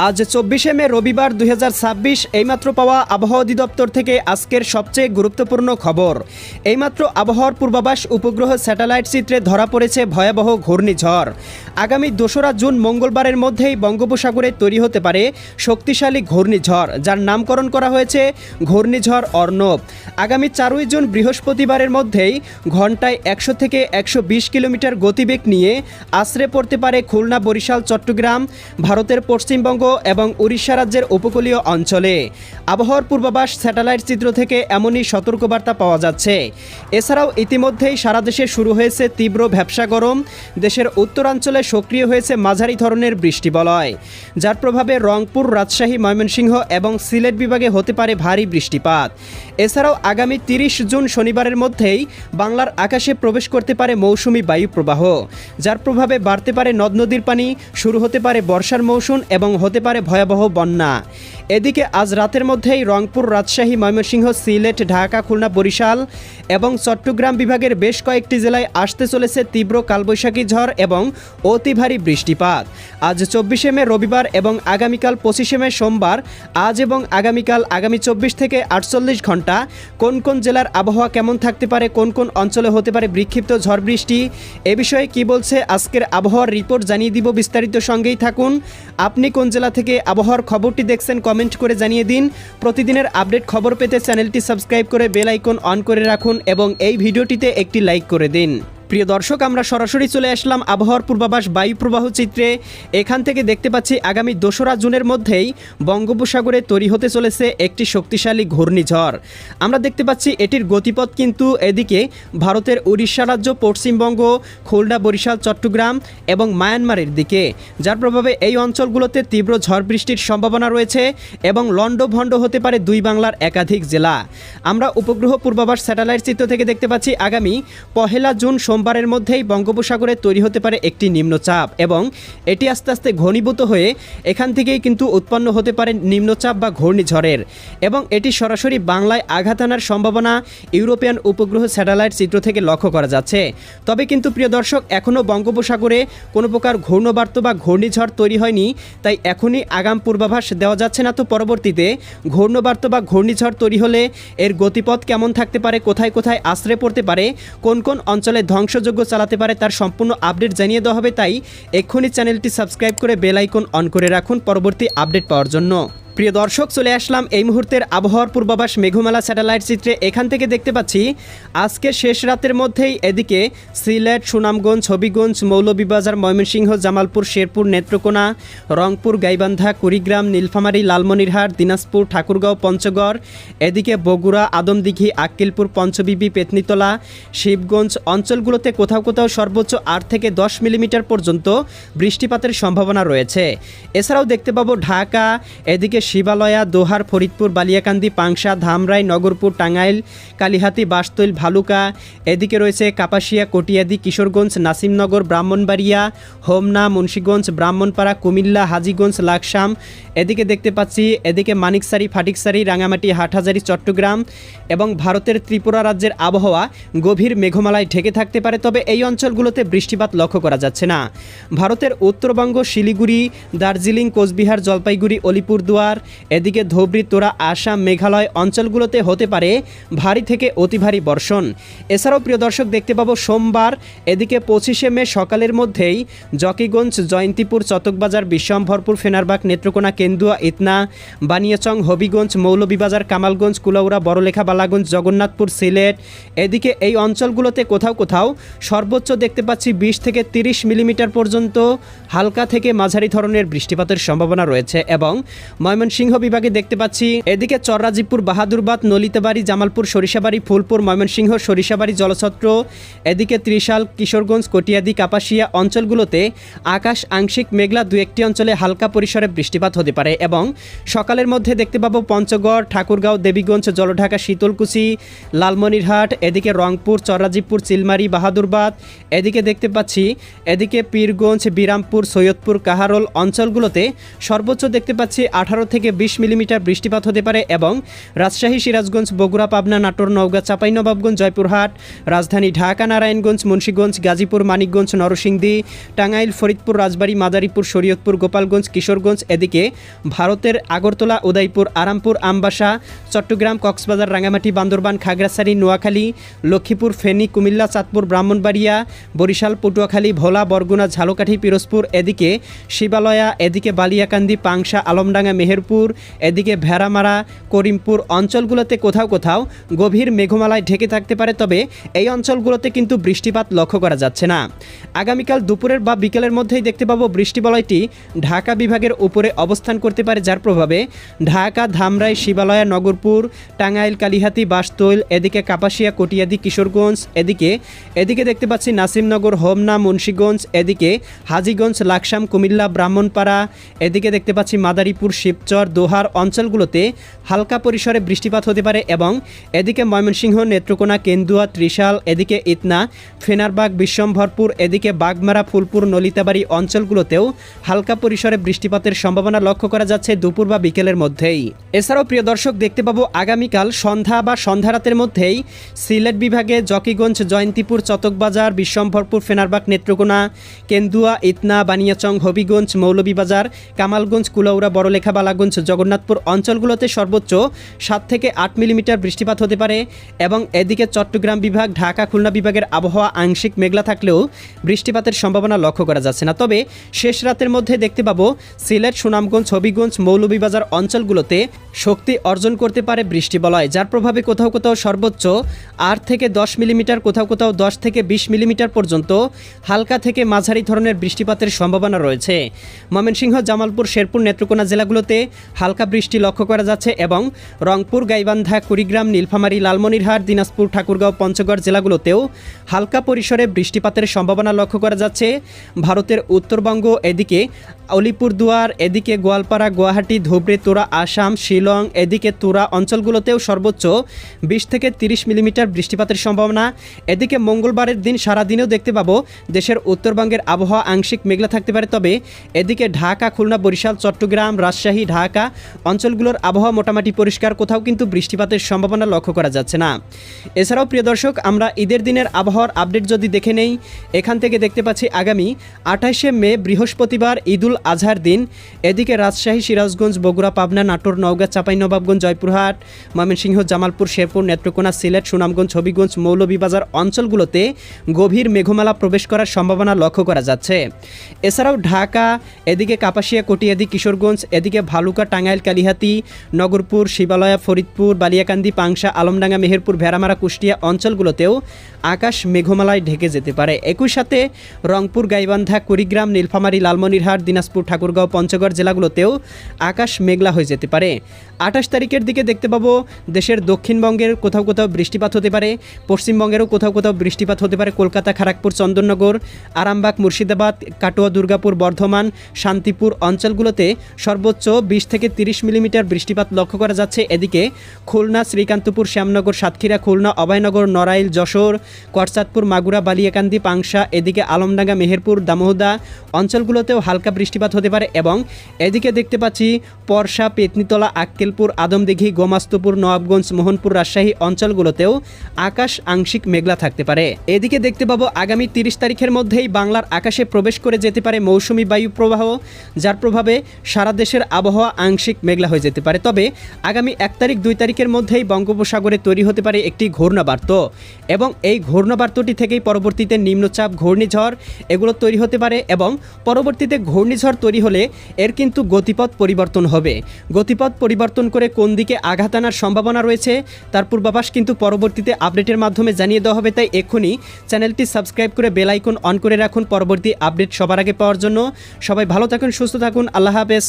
আজ ২৪শে মে রবিবার ২০২৬ এইমাত্র পাওয়া আবহাওয়া অধিদপ্তর থেকে আজকের সবচেয়ে গুরুত্বপূর্ণ খবর। এইমাত্র আবহাওয়ার পূর্বাভাস উপগ্রহ স্যাটেলাইট চিত্রে ধরা পড়েছে ভয়াবহ ঘূর্ণিঝড়। আগামী ২রা জুন মঙ্গলবারের মধ্যেই বঙ্গোপসাগরে তৈরি হতে পারে শক্তিশালী ঘূর্ণিঝড়, যার নামকরণ করা হয়েছে ঘূর্ণিঝড় অর্ণব। আগামী ৪ই জুন বৃহস্পতিবারের মধ্যেই ঘন্টায় ১০০ থেকে ১২০ কিলোমিটার গতিবেগ নিয়ে আছড়ে পড়তে পারে খুলনা, বরিশাল, চট্টগ্রাম, ভারতের পশ্চিমবঙ্গ এবং উড়িষ্যা রাজ্যের উপকূলীয় অঞ্চলে। আবহাওয়ার পূর্বাভাস স্যাটেলাইট চিত্র থেকে এমনই সতর্কবার্তা পাওয়া যাচ্ছে। এছাড়াও ইতিমধ্যেই সারা দেশে শুরু হয়েছে তীব্র ভ্যাপসা গরম। দেশের উত্তরাঞ্চলে সক্রিয় হয়েছে মাঝারি ধরনের বৃষ্টিবলয়, যার প্রভাবে রংপুর, রাজশাহী, ময়মনসিংহ এবং সিলেট বিভাগে হতে পারে ভারী বৃষ্টিপাত। এছাড়াও আগামী ৩০ জুন শনিবারের মধ্যেই বাংলার আকাশে প্রবেশ করতে পারে মৌসুমি বায়ু প্রবাহ, যার প্রভাবে বাড়তে পারে নদ নদীর পানি, শুরু হতে পারে বর্ষার মৌসুম এবং হতে পারে ভয়াবহ বন্যা। এদিকে আজ রাতের মধ্যেই রংপুর, রাজশাহী, ময়মনসিংহ, সিলেট, ঢাকা, খুলনা, বরিশাল এবং চট্টগ্রাম বিভাগের বেশ কয়েকটি জেলায় আসতে চলেছে তীব্র কালবৈশাখী ঝড় এবং অতি ভারী বৃষ্টিপাত। আজ ২৪শে মে রবিবার এবং আগামীকাল ২৫শে মে সোমবার, আজ এবং আগামীকাল আগামী ২৪ থেকে ৪৮ ঘন্টা কোন কোন জেলার আবহাওয়া কেমন থাকতে পারে, কোন কোন অঞ্চলে হতে পারে বিক্ষিপ্ত ঝড় বৃষ্টি, এ বিষয়ে কি বলছে আজকের আবহাওয়ার রিপোর্ট জানিয়ে দিব বিস্তারিত। সঙ্গেই থাকুন। আপনি কোন জেলা থেকে আবহাওয়ার খবরটি দেখছেন কমেন্ট করে জানিয়ে দিন। প্রতিদিনের আপডেট খবর পেতে চ্যানেলটি সাবস্ক্রাইব করে বেল আইকন অন করে রাখুন এবং এই ভিডিওটিতে একটি লাইক করে দিন। প্রিয় দর্শক, আমরা সরাসরি চলে আসলাম আবহাওয়ার পূর্বাভাস বায়ু প্রবাহ চিত্রে। এখান থেকে দেখতে পাচ্ছি আগামী ২রা জুনের মধ্যেই বঙ্গোপসাগরে তৈরি হতে চলেছে একটি শক্তিশালী ঘূর্ণিঝড়। আমরা দেখতে পাচ্ছি এটির গতিপথ কিন্তু এদিকে ভারতের উড়িষ্যা রাজ্য, পশ্চিমবঙ্গ, খুলনা, বরিশাল, চট্টগ্রাম এবং মায়ানমারের দিকে, যার প্রভাবে এই অঞ্চলগুলোতে তীব্র ঝড় বৃষ্টির সম্ভাবনা রয়েছে এবং লণ্ডভণ্ড হতে পারে দুই বাংলার একাধিক জেলা। আমরা উপগ্রহ পূর্বাভাস স্যাটেলাইট চিত্র থেকে দেখতে পাচ্ছি আগামী ১লা জুন সোমবারের মধ্যেই বঙ্গোপসাগরে তৈরি হতে পারে একটি নিম্নচাপ এবং এটি আস্তে আস্তে ঘনীভূত হয়ে এখান থেকেই কিন্তু উৎপন্ন হতে পারে নিম্নচাপ বা ঘূর্ণিঝড়ের, এবং এটি সরাসরি বাংলায় আঘাত আনার সম্ভাবনা ইউরোপিয়ান উপগ্রহ স্যাটেলাইট চিত্র থেকে লক্ষ্য করা যাচ্ছে। তবে কিন্তু প্রিয় দর্শক, এখনও বঙ্গোপসাগরে কোনো প্রকার ঘূর্ণবার্ত বা ঘূর্ণিঝড় তৈরি হয়নি, তাই এখনই আগাম পূর্বাভাস দেওয়া যাচ্ছে না। তো পরবর্তীতে ঘূর্ণবার্ত বা ঘূর্ণিঝড় তৈরি হলে এর গতিপথ কেমন থাকতে পারে, কোথায় কোথায় আশ্রয় পড়তে পারে, কোন কোন অঞ্চলে ধ্বংসযজ্ঞ চালাতে পারে, তার সম্পূর্ণ আপডেট জানিয়ে দেওয়া হবে। তাই এক্ষুনি চ্যানেলটি সাবস্ক্রাইব করে বেল আইকন অন করে রাখুন পরবর্তী আপডেট পাওয়ার জন্য। প্রিয় দর্শক, চলে আসলাম এই মুহূর্তের আবহাওয়ার পূর্বাভাস মেঘমালা স্যাটেলাইট চিত্রে। এখান থেকে দেখতে পাচ্ছি আজকে শেষ রাতের মধ্যেই এদিকে সিলেট, সুনামগঞ্জ, হবিগঞ্জ, মৌলভীবাজার, ময়মনসিংহ, জামালপুর, শেরপুর, নেত্রকোনা, রংপুর, গাইবান্ধা, কুড়িগ্রাম, নীলফামারী, লালমনিরহাট, দিনাজপুর, ঠাকুরগাঁও, পঞ্চগড়, এদিকে বগুড়া, আদমদিঘি, আক্কেলপুর, পঞ্চবিবি, পেতনিতলা, শিবগঞ্জ অঞ্চলগুলোতে কোথাও কোথাও সর্বোচ্চ ৮ থেকে ১০ মিলিমিটার পর্যন্ত বৃষ্টিপাতের সম্ভাবনা রয়েছে। এছাড়াও দেখতে পাবো ঢাকা, এদিকে শিবালয়া, দোহার, ফরিদপুর, বালিয়াকান্দি, পাংশা, ধামরাই, নগরপুর, টাঙ্গাইল, কালিহাতী, বাসতৈল, ভালুকা, এদিকে রয়েছে কাপাসিয়া, কটিয়াদি, কিশোরগঞ্জ, নাসিমনগর, ব্রাহ্মণবাড়িয়া, হোমনা, মুন্সিগঞ্জ, ব্রাহ্মণপাড়া, কুমিল্লা, হাজীগঞ্জ, লাকসাম, এদিকে দেখতে পাচ্ছি এদিকে মানিকসারি, ফাটিকসারি, রাঙামাটি, হাটহাজারী, চট্টগ্রাম এবং ভারতের ত্রিপুরা রাজ্যের আবহাওয়া গভীর মেঘমালায় ঢেকে থাকতে পারে। তবে এই অঞ্চলগুলোতে বৃষ্টিপাত লক্ষ্য করা যাচ্ছে না। ভারতের উত্তরবঙ্গ, শিলিগুড়ি, দার্জিলিং, কোচবিহার, জলপাইগুড়ি, অলিপুরদুয়ার, এদিকে ধুবড়ী, তোরা, আসাম, মেঘালয় অঞ্চলগুলোতে হতে পারে ভারী থেকে অতি ভারী বর্ষণ। এছাড়াও প্রিয় দর্শক দেখতে পাবো সোমবার এদিকে ২৫শে মে সকালের মধ্যেই জকিগঞ্জ, জয়ন্তীপুর, চতকবাজার, বিশ্বম্ভরপুর, ফেনারবাগ, নেত্রকোনা, কেন্দুয়া, ইতনা, বানিয়াচং, হবিগঞ্জ, মৌলভীবাজার, কামালগঞ্জ, কুলাউড়া, বড়লেখা, বালাগঞ্জ, জগন্নাথপুর, সিলেট, এদিকে এই অঞ্চলগুলোতে কোথাও কোথাও সর্বোচ্চ দেখতে পাচ্ছি ২০ থেকে ৩০ মিলিমিটার পর্যন্ত হালকা থেকে মাঝারি ধরনের বৃষ্টিপাতের সম্ভাবনা রয়েছে। এবং ময়মনসিংহ বিভাগে দেখতে পাচ্ছি এদিকে চররাজীবপুর, বাহাদুরবাদ, নলিতাবাড়ি, জামালপুর, সরিষাবাড়ি, ফুলপুর, ময়মনসিংহ, সরিষাবাড়ি, জলছত্র, এদিকে ত্রিশাল, কিশোরগঞ্জ, কটিয়াদি, কাপাসিয়া অঞ্চলগুলোতে আকাশ আংশিক মেঘলা, দু একটি অঞ্চলে হালকা পরিসরে বৃষ্টিপাত হতে পারে। এবং সকালের মধ্যে দেখতে পাবো পঞ্চগড়, ঠাকুরগাঁও, দেবীগঞ্জ, জলঢাকা, শীতলকুচি, লালমনিরহাট, এদিকে রংপুর, চররাজীবপুর, চিলমারি, বাহাদুরবাদ, এদিকে দেখতে পাচ্ছি এদিকে পীরগঞ্জ, বিরামপুর, সৈয়দপুর, কাহারোল অঞ্চলগুলোতে সর্বোচ্চ দেখতে পাচ্ছি ১৮ থেকে 20 মিলিমিটার বৃষ্টিপাত হতে পারে এবং রাজশাহী, সিরাজগঞ্জ, বগুড়া, পাবনা, নাটোর, নওগাঁ, চাঁপাইনবাবগঞ্জ, জয়পুরহাট, রাজধানী ঢাকা, নারায়ণগঞ্জ, মুন্সিগঞ্জ, গাজীপুর, মানিকগঞ্জ, নরসিংদী, টাঙ্গাইল, ফরিদপুর, রাজবাড়ী, মাদারীপুর, শরীয়তপুর, গোপালগঞ্জ, কিশোরগঞ্জ, এদিকে ভারতের আগরতলা, উদয়পুর, আরামপুর, আমবাসা, চট্টগ্রাম, কক্সবাজার, রাঙ্গামাটি, বান্দরবান, খাগড়াছড়ি, নোয়াখালী, লক্ষ্মীপুর, ফেনী, কুমিল্লা, চাঁদপুর, ব্রাহ্মণবাড়িয়া, বরিশাল, পটুয়াখালী, ভোলা, বরগুনা, ঝালকাঠি, পিরোজপুর, এদিকে শিবালয়া, এদিকে বালিয়াকান্দি, পাংশা, আলমডাঙ্গা, মেহেরপুর, এদিকে ভেড়ামারা, করিমপুর অঞ্চলগুলোতে কোথাও কোথাও গভীর মেঘমালায় ঢেকে থাকতে পারে, তবে এই অঞ্চলগুলোতে কিন্তু বৃষ্টিপাত লক্ষ্য করা যাচ্ছে না। আগামীকাল দুপুরের বা বিকেলের মধ্যেই দেখতে পাবো বৃষ্টিবলয়টি ঢাকা বিভাগের উপরে অবস্থান করতে পারে, যার প্রভাবে ঢাকা, ধামরাই, শিবালয়া, নগরপুর, টাঙ্গাইল, কালিহাতী, বাসতৈল, এদিকে কাপাসিয়া, কটিয়াদি, কিশোরগঞ্জ, এদিকে দেখতে পাচ্ছি নাসিমনগর, হোমনা, মুন্সিগঞ্জ, এদিকে হাজীগঞ্জ, লাকসাম, কুমিল্লা, ব্রাহ্মণপাড়া, এদিকে দেখতে পাচ্ছি মাদারীপুর, শিবচর, দোহার অঞ্চলগুলোতে হালকা পরিসরে বৃষ্টিপাত হতে পারে এবং এদিকে ময়মনসিংহ, নেত্রকোনা, কেন্দুয়া, ত্রিশাল, এদিকে ইতনা, ফেনারবাগ, বিশ্বম্ভরপুর, এদিকে বাগমারা, ফুলপুর, নলিতাবাড়ি অঞ্চলগুলোতেও হালকা পরিসরে বৃষ্টিপাতের সম্ভাবনা লক্ষ্য করা যাচ্ছে দুপুর বা বিকেলের মধ্যেই। এছাড়াও প্রিয় দর্শক দেখতে পাবো আগামীকাল সন্ধ্যা বা সন্ধ্যারাতের মধ্যেই সিলেট বিভাগে জকিগঞ্জ, জয়ন্তীপুর, চতকবাজার, বিশ্বম্ভরপুর, ফেনারবাগ, নেত্রকোনা, কেন্দুয়া, ইতনা, বানিয়াচং, হবিগঞ্জ, মৌলভীবাজার, কামালগঞ্জ, কুলাউড়া, বড়লেখা, বালাগঞ্জ, জগন্নাথপুর অঞ্চলগুলোতে সর্বোচ্চ 7 থেকে 8 মিলিমিটার বৃষ্টিপাত হতে পারে এবং এদিকে চট্টগ্রাম বিভাগ, ঢাকা, খুলনা বিভাগের আবহাওয়া আংশিক মেঘলা থাকলেও বৃষ্টিপাতের সম্ভাবনা লক্ষ্য করা যাচ্ছে না। তবে শেষ রাতের মধ্যে দেখতে পাবো সিলেট, সুনামগঞ্জ, হবিগঞ্জ, মৌলভীবাজার অঞ্চলগুলোতে শক্তি অর্জন করতে পারে বৃষ্টিবলয়, যার প্রভাবে কোথাও কোথাও সর্বোচ্চ 8 থেকে 10 মিলিমিটার, কোথাও কোথাও 10 থেকে 20 মিলিমিটার পর্যন্ত হালকা থেকে মাঝারি ধরনের বৃষ্টিপাতের সম্ভাবনা রয়েছে। ময়মনসিংহ, জামালপুর, শেরপুর, নেত্রকোনা জেলাগুলোতে হালকা বৃষ্টি লক্ষ্য করা যাচ্ছে এবং রংপুর, গাইবান্ধা, কুড়িগ্রাম, নীলফামারী, লালমনিরহাট, দিনাজপুর, ঠাকুরগাঁও, পঞ্চগড় জেলাগুলোতেও হালকা পরিসরে বৃষ্টিপাতের সম্ভাবনা লক্ষ্য করা যাচ্ছে। ভারতের উত্তরবঙ্গ, এদিকে আলিপুরদুয়ার, এদিকে গোয়ালপাড়া, গুয়াহাটি, ধুবড়ী, তোরা, আসাম, শিলং, এদিকে তুরা অঞ্চলগুলোতেও সর্বোচ্চ 20 থেকে 30 মিলিমিটার বৃষ্টিপাতের সম্ভাবনা। এদিকে মঙ্গলবারের দিন সারাদিনেও দেখতে পাবো দেশের উত্তরবঙ্গের আবহাওয়া আংশিক মেঘলা থাকতে পারে, তবে এদিকে ঢাকা, খুলনা, বরিশাল, চট্টগ্রাম, রাজশাহী, ঢাকা অঞ্চলগুলোর আবহাওয়া মোটামুটি পরিষ্কার, কোথাও কিন্তু বৃষ্টিপাতের সম্ভাবনা লক্ষ্য করা যাচ্ছে না। এছাড়াও প্রিয় দর্শক আমরা ঈদের দিনের আবহাওয়ার আপডেট যদি দেখে নেই, এখান থেকে দেখতে পাচ্ছি আগামী 28শে মে বৃহস্পতিবার ঈদুল আজহার দিন এদিকে রাজশাহী, সিরাজগঞ্জ, বগুড়া, পাবনা, নাটোর, নওগাঁ, চাঁপাইনবাবগঞ্জ, জয়পুরহাট, ময়মনসিংহ, জামালপুর, শেরপুর, নেত্রকোনা, সিলেট, সুনামগঞ্জ, হবিগঞ্জ, মৌলভীবাজার অঞ্চলগুলোতে গভীর মেঘমালা প্রবেশ করার সম্ভাবনা লক্ষ্য করা যাচ্ছে। এছাড়াও ঢাকা, এদিকে কাপাসিয়া, কটিয়াদি, কিশোরগঞ্জ, এদিকে ভালুকা, টাঙ্গাইল, কালিহাতী, নগরপুর, শিবালয়া, ফরিদপুর, বালিয়াকান্দি, পাংশা, আলমডাঙ্গা, মেহেরপুর, ভেড়ামারা, কুষ্টিয়া অঞ্চলগুলোতেও আকাশ মেঘমালায় ঢেকে যেতে পারে। একই সাথে রংপুর, গাইবান্ধা, কুড়িগ্রাম, নীলফামারী, লালমনিরহাট, দিনাজপুর, ঠাকুরগাঁও, পঞ্চগড় জেলাগুলোতেও আকাশ মেঘলা হয়ে যেতে পারে। 28 তারিখের দিকে দেখতে পাবো দেশের দক্ষিণবঙ্গের কোথাও কোথাও বৃষ্টিপাত হতে পারে, পশ্চিমবঙ্গেরও কোথাও কোথাও বৃষ্টিপাত হতে পারে। কলকাতা, খড়গপুর, চন্দননগর, আরামবাগ, মুর্শিদাবাদ, কাটোয়া, দুর্গাপুর, বর্ধমান, শান্তিপুর অঞ্চলগুলোতে সর্বোচ্চ 20 থেকে 30 মিলিমিটার বৃষ্টিপাত লক্ষ্য করা যাচ্ছে। এদিকে খুলনা, শ্রীকান্তপুর, শ্যামনগর, সাতক্ষীরা, খুলনা, অভয়নগর, নড়াইল, যশোর, করচাঁদপুর, মাগুরা, বালিয়াকান্দি, পাংশা, এদিকে আলমডাঙ্গা, মেহেরপুর, দামোহদা অঞ্চলগুলোতেও হালকা বৃষ্টিপাত হতে পারে এবং এদিকে দেখতে পাচ্ছি পরশা, পেতনিতলা, আক্কেলপুর, আদমদিঘি, গোমাস্তপুর, নবাবগঞ্জ, মোহনপুর, রাজশাহী অঞ্চলগুলোতেও আকাশ আংশিক মেঘলা থাকতে পারে। এদিকে দেখতে পাবো আগামী 30 তারিখের মধ্যেই বাংলার আকাশে প্রবেশ করে যেতে পারে মৌসুমি বায়ু প্রবাহ, যার প্রভাবে সারা দেশের আবহাওয়া আংশিক মেঘলা হয়ে যেতে পারে। তবে আগামী 1 তারিখ 2 তারিখের মধ্যেই বঙ্গোপসাগরে তৈরি হতে পারে একটি ঘূর্ণাবর্ত এবং এই ঘূর্ণাবর্তটি থেকেই পরবর্তীতে নিম্নচাপ, ঘূর্ণিঝড় এগুলো তৈরি হতে পারে এবং পরবর্তীতে ঘূর্ণিঝড় তৈরি হলে এর কিন্তু গতিপথ পরিবর্তন হবে। গতিপথ পরিবর্তন করে কোন দিকে আঘাত আনার সম্ভাবনা রয়েছে তার পূর্বাভাস কিন্তু পরবর্তীতে আপডেটের মাধ্যমে জানিয়ে দেওয়া হবে। তাই এক্ষুনি চ্যানেলটি সাবস্ক্রাইব করে বেল আইকন অন করে রাখুন পরবর্তী আপডেট সবার আগে পাওয়ার জন্য। সবাই ভালো থাকুন, সুস্থ থাকুন, আল্লাহ হাফেজ।